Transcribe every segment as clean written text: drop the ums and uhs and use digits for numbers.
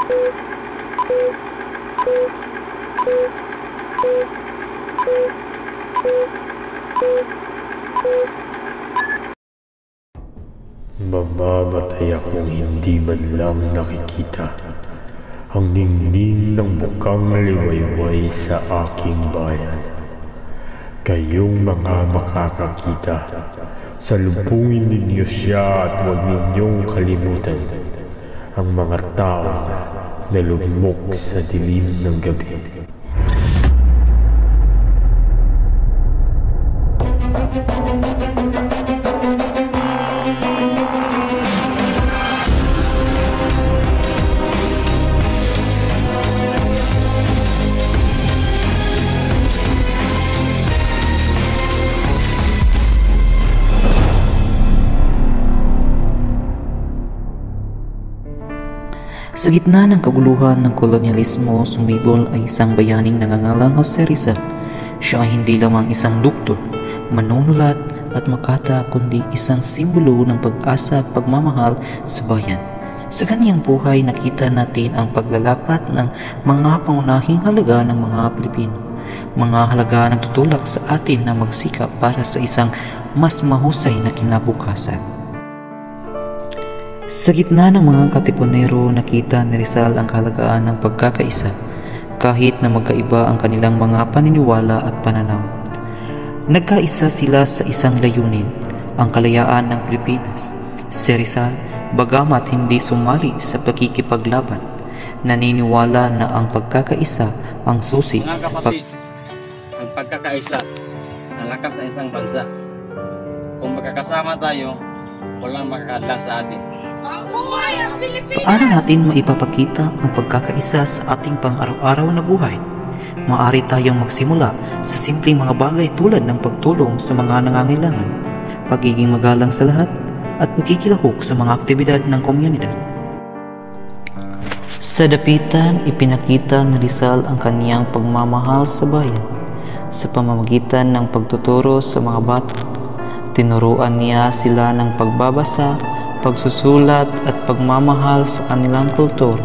Mamamatay akong hindi man lang nakikita ang ningning ng bukang liwayway sa aking bayan. Kayong mga makakakita, salubungin ninyo siya at huwag ninyong kalimutan ang mga taong nalugmok sa dilim ng gabi. Sa gitna ng kaguluhan ng kolonyalismo, sumibol ay isang bayaning nangangalang Jose Rizal. Siya ay hindi lamang isang doktor, manunulat at makata, kundi isang simbolo ng pag-asa at pagmamahal sa bayan. Sa kanyang buhay, nakita natin ang paglalapat ng mga pangunahing halaga ng mga Pilipino. Mga halaga na tutulak sa atin na magsikap para sa isang mas mahusay na kinabukasan. Sa gitna ng mga katipunero, nakita ni Rizal ang kahalagaan ng pagkakaisa, kahit na magkaiba ang kanilang mga paniniwala at pananaw. Nagkaisa sila sa isang layunin, ang kalayaan ng Pilipinas. Si Rizal, bagamat hindi sumali sa pakikipaglaban, naniniwala na ang pagkakaisa ang susi sa ang pagkakaisa, ang lakas ng isang bansa. Kung magkakasama tayo, walang makakadlang sa atin. Paano natin maipapakita ang pagkakaisa sa ating pang-araw-araw na buhay? Maaari tayong magsimula sa simpleng mga bagay tulad ng pagtulong sa mga nangangailangan, pagiging magalang sa lahat, at pagkikilahok sa mga aktibidad ng komunidad. Sa dapitan, ipinakita ni Rizal ang kaniyang pagmamahal sa bayan. Sa pamamagitan ng pagtuturo sa mga bata, tinuruan niya sila ng pagbabasa, pagsusulat at pagmamahal sa kanilang kultura.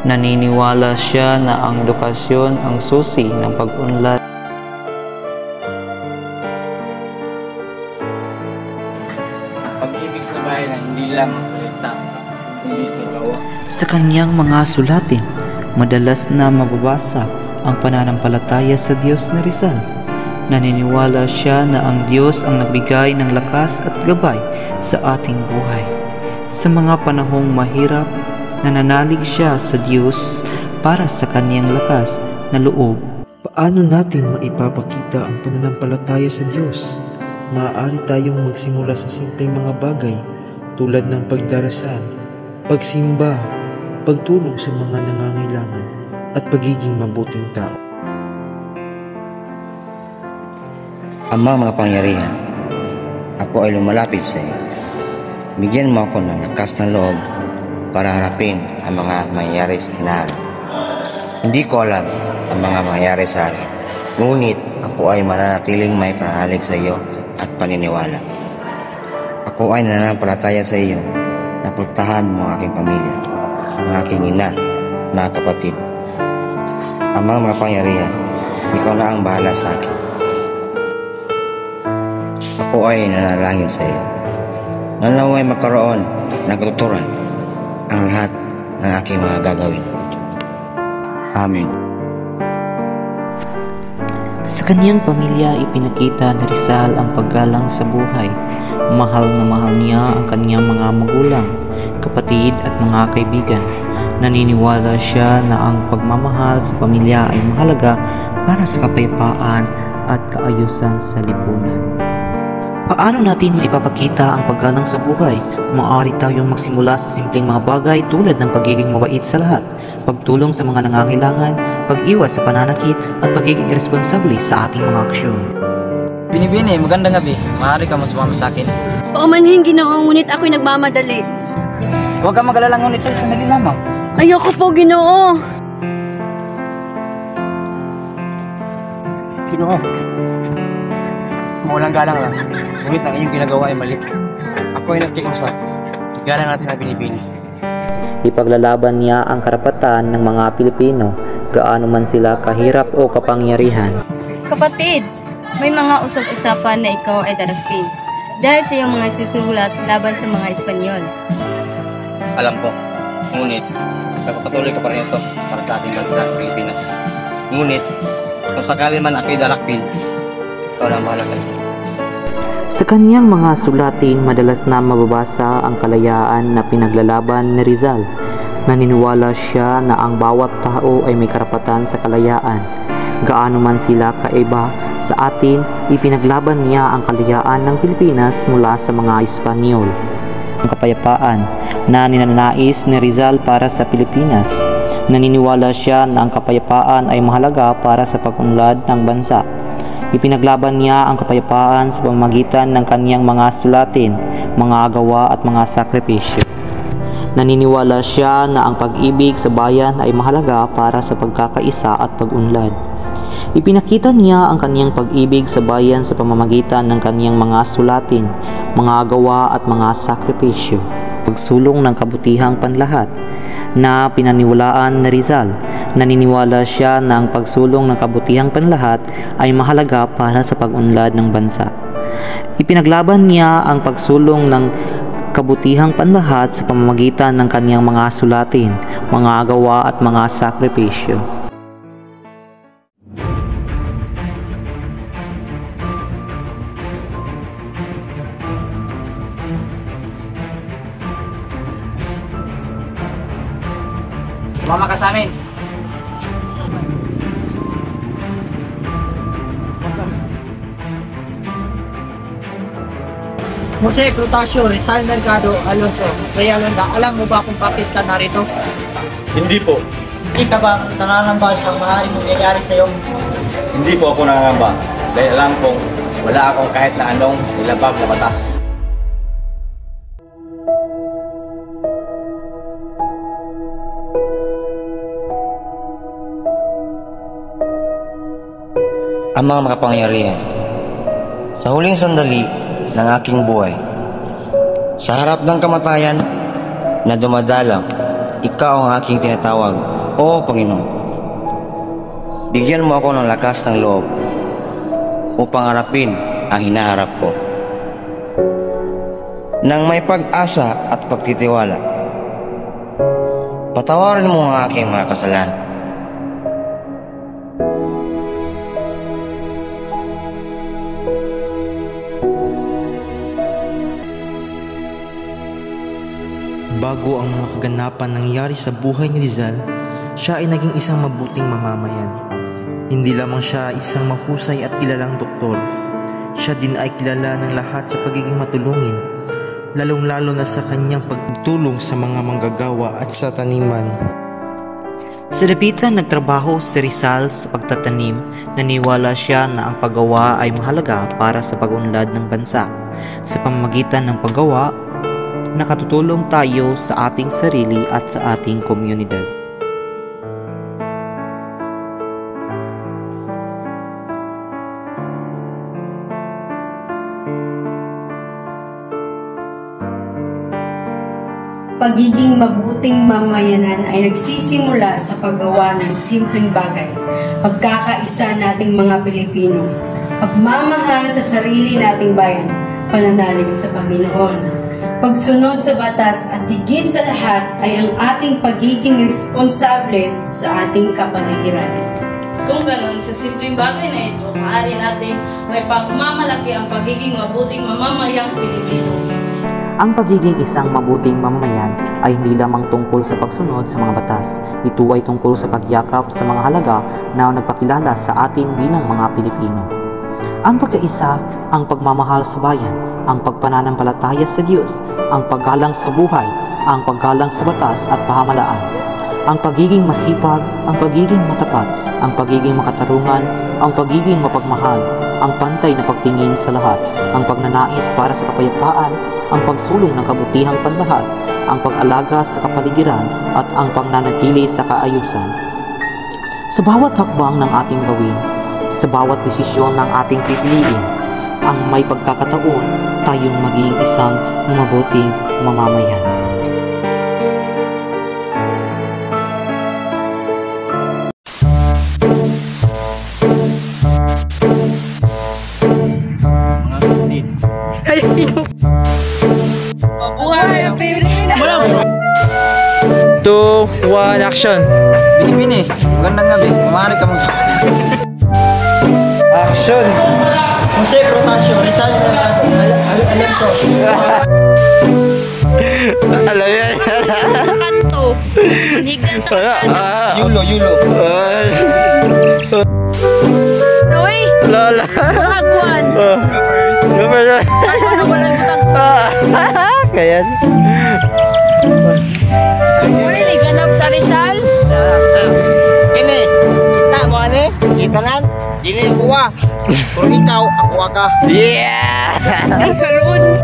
Naniniwala siya na ang edukasyon ang susi ng pag-unlad. Pag-ibig sa bayan ay hindi lang salita, hindi sa gawa. Sa kanyang mga sulatin, madalas na mababasa ang pananampalataya sa Diyos ni Rizal. Naniniwala siya na ang Diyos ang nagbigay ng lakas at gabay sa ating buhay. Sa mga panahong mahirap, nananalig siya sa Diyos para sa kaniyang lakas na loob. Paano natin maipapakita ang pananampalataya sa Diyos? Maaari tayong magsimula sa simpleng mga bagay tulad ng pagdarasal, pagsimba, pagtulong sa mga nangangailangan, at pagiging mabuting tao. Amang mga pangyarihan, ako ay lumalapit sa iyo. Bigyan mo ako ng lakas ng loob para harapin ang mga mangyayari sa hinaharap. Hindi ko alam ang mga mangyayari sa akin, ngunit ako ay mananatiling may pananalig sa iyo at paniniwala. Ako ay nananampalataya sa iyo na protektahan mo ang aking pamilya, ang aking ina, mga kapatid. Amang mga pangyarihan, ikaw na ang bahala sa akin. Ako ay nanalangin sa iyo. Naway magkaroon ng katuturan ang lahat ng aking mga gagawin. Amen. Sa kaniyang pamilya, ipinakita ni Rizal ang paggalang sa buhay. Mahal na mahal niya ang kaniyang mga magulang, kapatid at mga kaibigan. Naniniwala siya na ang pagmamahal sa pamilya ay mahalaga para sa kapayapaan at kaayusan sa lipunan. Paano natin maipapakita ang paggalang sa buhay? Maaari tayong magsimula sa simpleng mga bagay tulad ng pagiging mabait sa lahat, pagtulong sa mga nangangailangan, pag-iwas sa pananakit, at pagiging responsable sa ating mga aksyon. Binibini, magandang gabi. Maaari ka sumama sa akin. Oo manhin, Ginoo, ngunit ako'y nagmamadali. Huwag kang mag-alala, ngunit ay sandali lamang. Ayoko po, Ginoo. Ginoo, maulang galang lang. Ngunit ang iyong ginagawa ay mali. Ako ay nagkikusap. Igalang natin ang binibini. Ipaglalaban niya ang karapatan ng mga Pilipino, gaano man sila kahirap o kapangyarihan. Kapatid, may mga usap-usapan na ikaw ay darapin dahil sa iyong mga susulat laban sa mga Espanyol. Alam ko, ngunit nagpapatuloy ko pa rin ito para sa ating bansa, Pilipinas. Ngunit, kung sakali man ako'y darapin, ikaw lang mahalaga. Sa kanyang mga sulatin, madalas na mababasa ang kalayaan na pinaglalaban ni Rizal. Naniniwala siya na ang bawat tao ay may karapatan sa kalayaan. Gaano man sila kaiba sa atin, ipinaglaban niya ang kalayaan ng Pilipinas mula sa mga Espanyol. Ang kapayapaan na ninanais ni Rizal para sa Pilipinas. Naniniwala siya na ang kapayapaan ay mahalaga para sa pag-unlad ng bansa. Ipinaglaban niya ang kapayapaan sa pamamagitan ng kaniyang mga sulatin, mga gawa at mga sakripisyo. Naniniwala siya na ang pag-ibig sa bayan ay mahalaga para sa pagkakaisa at pag-unlad. Ipinakita niya ang kaniyang pag-ibig sa bayan sa pamamagitan ng kaniyang mga sulatin, mga gawa at mga sakripisyo. Pagsulong ng kabutihang panlahat na pinaniwalaan ni Rizal. Naniniwala siya na ang pagsulong ng kabutihang panlahat ay mahalaga para sa pag-unlad ng bansa. Ipinaglaban niya ang pagsulong ng kabutihang panlahat sa pamamagitan ng kaniyang mga sulatin, mga gawa at mga sakripisyo. Sumama ka sa amin. Jose Crutasio, Rizal Mercado, Alonso, Raya Londa, alam mo ba kung bakit ka narito? Hindi po. Hindi ka ba nangangamba sa maaaring mangyayari sa iyo? Hindi po ako nangangamba. Dahil alam kong wala akong kahit na anong nilabag na batas. Ang mga makapangyarihan, sa huling sandali ng aking buhay, sa harap ng kamatayan na dumadalang, ikaw ang aking tinatawag, O Panginoon. Bigyan mo ako ng lakas ng loob upang harapin ang hinaharap ko nang may pag-asa at pagtitiwala. Patawarin mo ang aking mga kasalanan. Bago ang mga kaganapan nangyari sa buhay ni Rizal, siya ay naging isang mabuting mamamayan. Hindi lamang siya isang mahusay at kilalang doktor. Siya din ay kilala ng lahat sa pagiging matulungin, lalong-lalo na sa kanyang pagtulong sa mga manggagawa at sa taniman. Sa lapitan nagtrabaho si Rizal sa pagtatanim. Naniwala siya na ang paggawa ay mahalaga para sa pag-unlad ng bansa. Sa pamamagitan ng paggawa, nakatutulong tayo sa ating sarili at sa ating komunidad. Pagiging mabuting mamayanan ay nagsisimula sa paggawa ng simpleng bagay, pagkakaisa nating mga Pilipino, pagmamahal sa sarili nating bayan, pananalig sa Panginoon, pagsunod sa batas at higit sa lahat ay ang ating pagiging responsable sa ating kapaligiran. Kung ganun, sa simpleng bagay na ito, maaari natin may pagmamalaki ang pagiging mabuting mamamayang Pilipino. Ang pagiging isang mabuting mamamayan ay hindi lamang tungkol sa pagsunod sa mga batas. Ito ay tungkol sa pagyakap sa mga halaga na nagpakilala sa atin bilang mga Pilipino. Ang pagkaisa, ang pagmamahal sa bayan, ang pagpananampalataya sa Diyos, ang paggalang sa buhay, ang paggalang sa batas at pamahalaan, ang pagiging masipag, ang pagiging matapat, ang pagiging makatarungan, ang pagiging mapagmahal, ang pantay na pagtingin sa lahat, ang pagnanais para sa kapayapaan, ang pagsulong ng kabutihang panlahat, ang pag-alaga sa kapaligiran at ang pagnanatili sa kaayusan. Sa bawat hakbang ng ating gawin, sa bawat desisyon ng ating pipiliin, ang may pagkakataon tayong maging isang mabuting mamamayan. Mabuhay ang Pilipinas! 2, 1, action! Bini-bini, magandang gabi. Mamari ka mag... Action! Jose Protasio, Rizal Mercado, alam ko. Alam yan. Kanto. Manhigdan sa kanto. Yulo. Uy! Lola. Wagwan! Super. Ano wala butang? Kaya. Muli ni ganap sa Rizal? Kini, kita mo ani? Kita nan? Dili buwa. Kung ikaw, ako ka. Yeah! Ay, karoon.